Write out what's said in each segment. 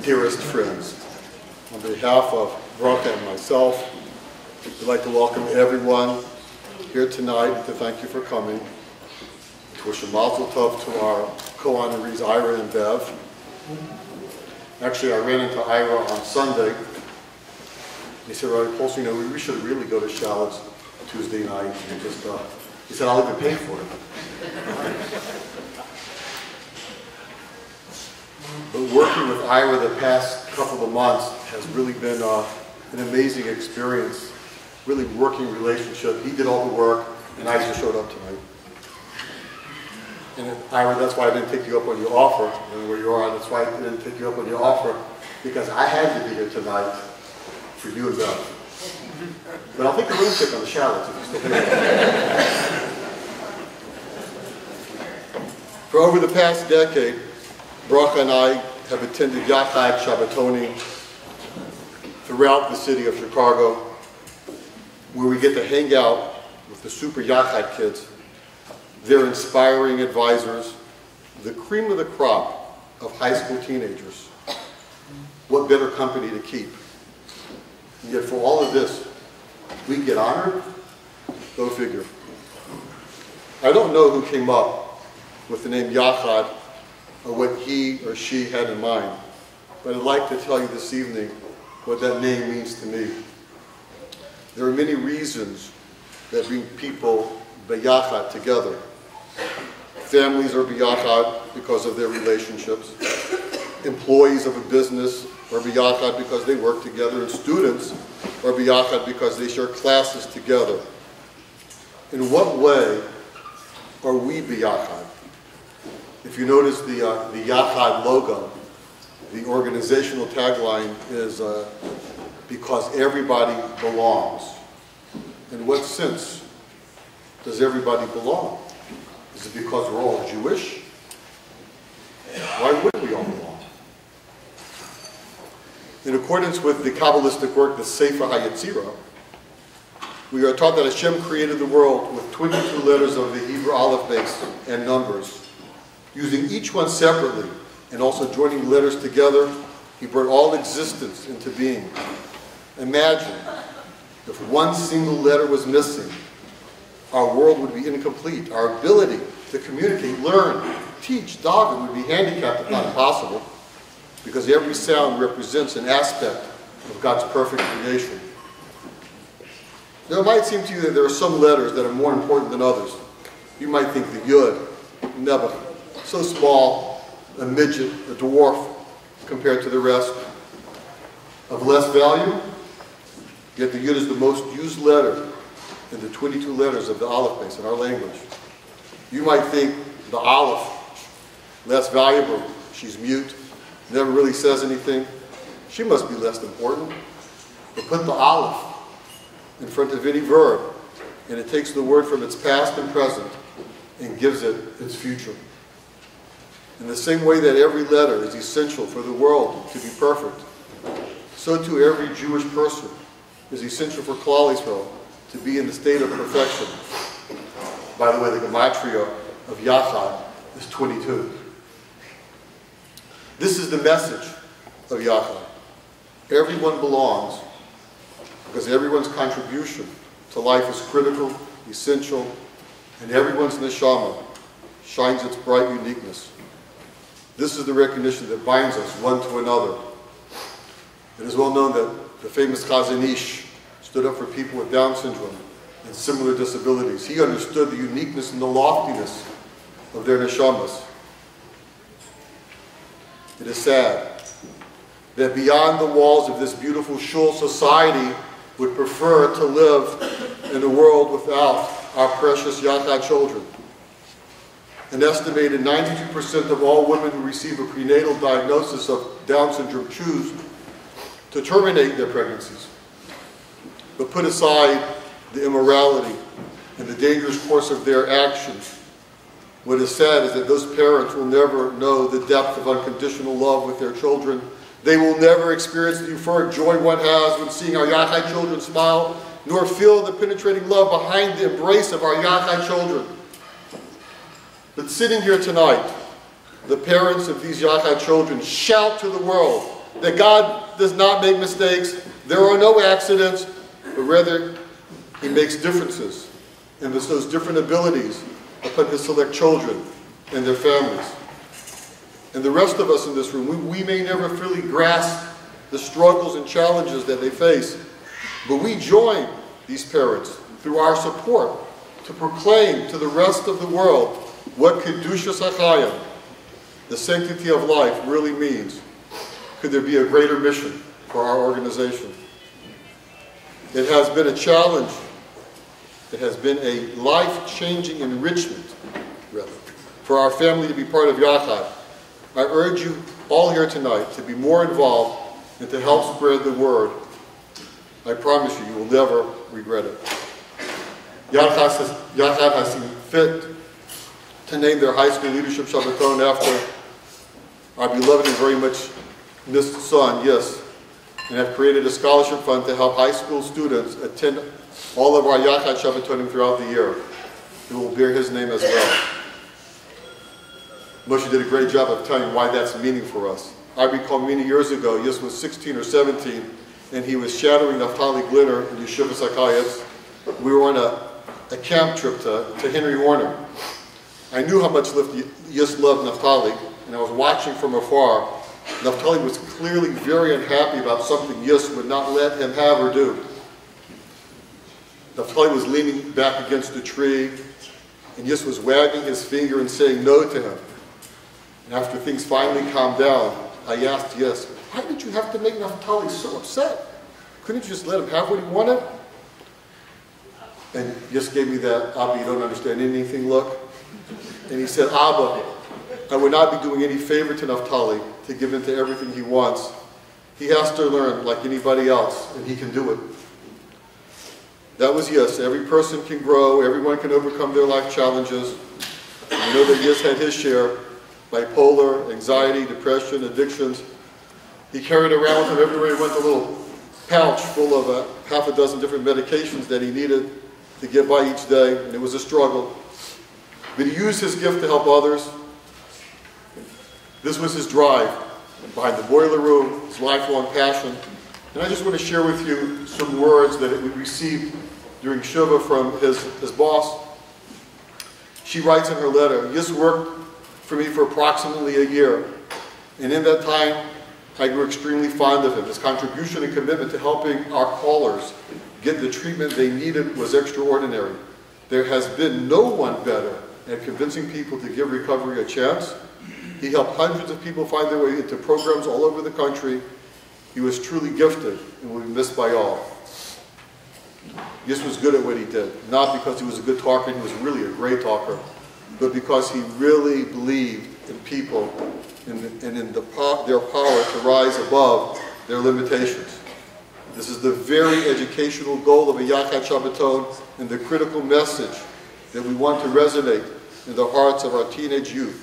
dearest friends, on behalf of Bracha and myself, we'd like to welcome everyone here tonight to thank you for coming. To wish a mazel tov to our co-honorees Ira and Bev. Actually, I ran into Ira on Sunday. He said, Rabbi Polstein, we should really go to Shallot's Tuesday night. And just, he said, I'll even pay for it. But working with Ira the past couple of months has really been an amazing experience, really working relationship. He did all the work, and I just showed up tonight. And Ira, that's why I didn't take you up on your offer, and where you are, that's why I didn't take you up on your offer, because I had to be here tonight for you and Beth. But I'll take the room check on the Shallots if you still think. For over the past decade, Bracha and I have attended Yachad Shabbatoni throughout the city of Chicago, where we get to hang out with the super Yachad kids. They're inspiring advisors, the cream of the crop of high school teenagers. What better company to keep? And yet for all of this, we get honored? Go figure. I don't know who came up with the name Yachad or what he or she had in mind, but I'd like to tell you this evening what that name means to me. There are many reasons that bring people b'yachad together. Families are b'yachad because of their relationships. Employees of a business are b'yachad because they work together, and students are b'yachad because they share classes together. In what way are we b'yachad? If you notice the Yachad logo, the organizational tagline is because everybody belongs. In what sense does everybody belong? Is it because we're all Jewish? Why wouldn't we all belong? In accordance with the Kabbalistic work, the Sefer HaYetzirah, we are taught that Hashem created the world with 22 letters of the Hebrew aleph base and numbers. Using each one separately and also joining letters together, he brought all existence into being. Imagine if one single letter was missing, our world would be incomplete. Our ability to communicate, learn, teach, daven would be handicapped if not impossible, because every sound represents an aspect of God's perfect creation. Now, it might seem to you that there are some letters that are more important than others. You might think the Yud, Nebuch, so small, a midget, a dwarf, compared to the rest, of less value, yet the Yud is the most used letter in the 22 letters of the aleph base in our language. You might think the aleph, less valuable, she's mute, never really says anything, she must be less important. But put the aleph in front of any verb, and it takes the word from its past and present and gives it its future. In the same way that every letter is essential for the world to be perfect, so too every Jewish person is essential for Klal Yisrael to be in the state of perfection. By the way, the gematria of Yachad is 22. This is the message of Yachad. Everyone belongs because everyone's contribution to life is critical, essential, and everyone's neshama shines its bright uniqueness. This is the recognition that binds us one to another. It is well known that the famous Chazon Ish stood up for people with Down syndrome and similar disabilities. He understood the uniqueness and the loftiness of their neshamas. It is sad that beyond the walls of this beautiful shul, society would prefer to live in a world without our precious Yachad children. An estimated 92% of all women who receive a prenatal diagnosis of Down syndrome choose to terminate their pregnancies. But put aside the immorality and the dangerous course of their actions, what is sad is that those parents will never know the depth of unconditional love with their children. They will never experience the euphoric joy one has when seeing our Yachad children smile, nor feel the penetrating love behind the embrace of our Yachad children. But sitting here tonight, the parents of these Yachad children shout to the world that God does not make mistakes. There are no accidents, but rather he makes differences. And there's those different abilities upon his select children and their families. And the rest of us in this room, we may never fully grasp the struggles and challenges that they face, but we join these parents through our support to proclaim to the rest of the world what Kedushas HaChayim, the sanctity of life, really means. Could there be a greater mission for our organization? It has been a challenge. It has been a life-changing enrichment, rather, for our family to be part of Yachad. I urge you all here tonight to be more involved and to help spread the word. I promise you, you will never regret it. Yachad has seen fit to name their high school leadership Shabbaton after our beloved and very much missed son, Yis, and have created a scholarship fund to help high school students attend all of our Yachad Shabbatonim throughout the year. It will bear his name as well. Moshe did a great job of telling why that's meaning for us. I recall many years ago, Yis was 16 or 17, and he was shadowing Naftali Glitter in Yeshivas HaKayetz. We were on a camp trip to Henry Warner. I knew how much Yis loved Naftali, and I was watching from afar. Naftali was clearly very unhappy about something Yis would not let him have or do. Naftali was leaning back against a tree, and Yis was wagging his finger and saying no to him. And after things finally calmed down, I asked Yis, why did you have to make Naftali so upset? Couldn't you just let him have what he wanted? And Yis gave me that, Abba, you don't understand anything look. And he said, Abba, I would not be doing any favor to Naftali to give in to everything he wants. He has to learn like anybody else, and he can do it. That was Yis. Every person can grow, everyone can overcome their life challenges. I know that Yis had his share. Bipolar, anxiety, depression, addictions. He carried around with him everywhere he went a little pouch full of half a dozen different medications that he needed to get by each day, and it was a struggle. But he used his gift to help others. This was his drive behind the boiler room, his lifelong passion. And I just want to share with you some words that we received during Shiva from his boss. She writes in her letter, Yis worked for me for approximately a year. And in that time, I grew extremely fond of him. His contribution and commitment to helping our callers get the treatment they needed was extraordinary. There has been no one better at convincing people to give recovery a chance. He helped hundreds of people find their way into programs all over the country. He was truly gifted and will be missed by all. Yis was good at what he did, not because he was a good talker, he was really a great talker, but because he really believed in people and in their power to rise above their limitations. This is the very educational goal of a Yachad Shabbaton and the critical message that we want to resonate in the hearts of our teenage youth.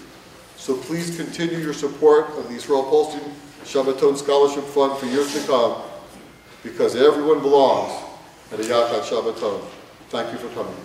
So please continue your support of the Rabbi Polstein Shabbaton Scholarship Fund for years to come, because everyone belongs at a Yachad Shabbaton. Thank you for coming.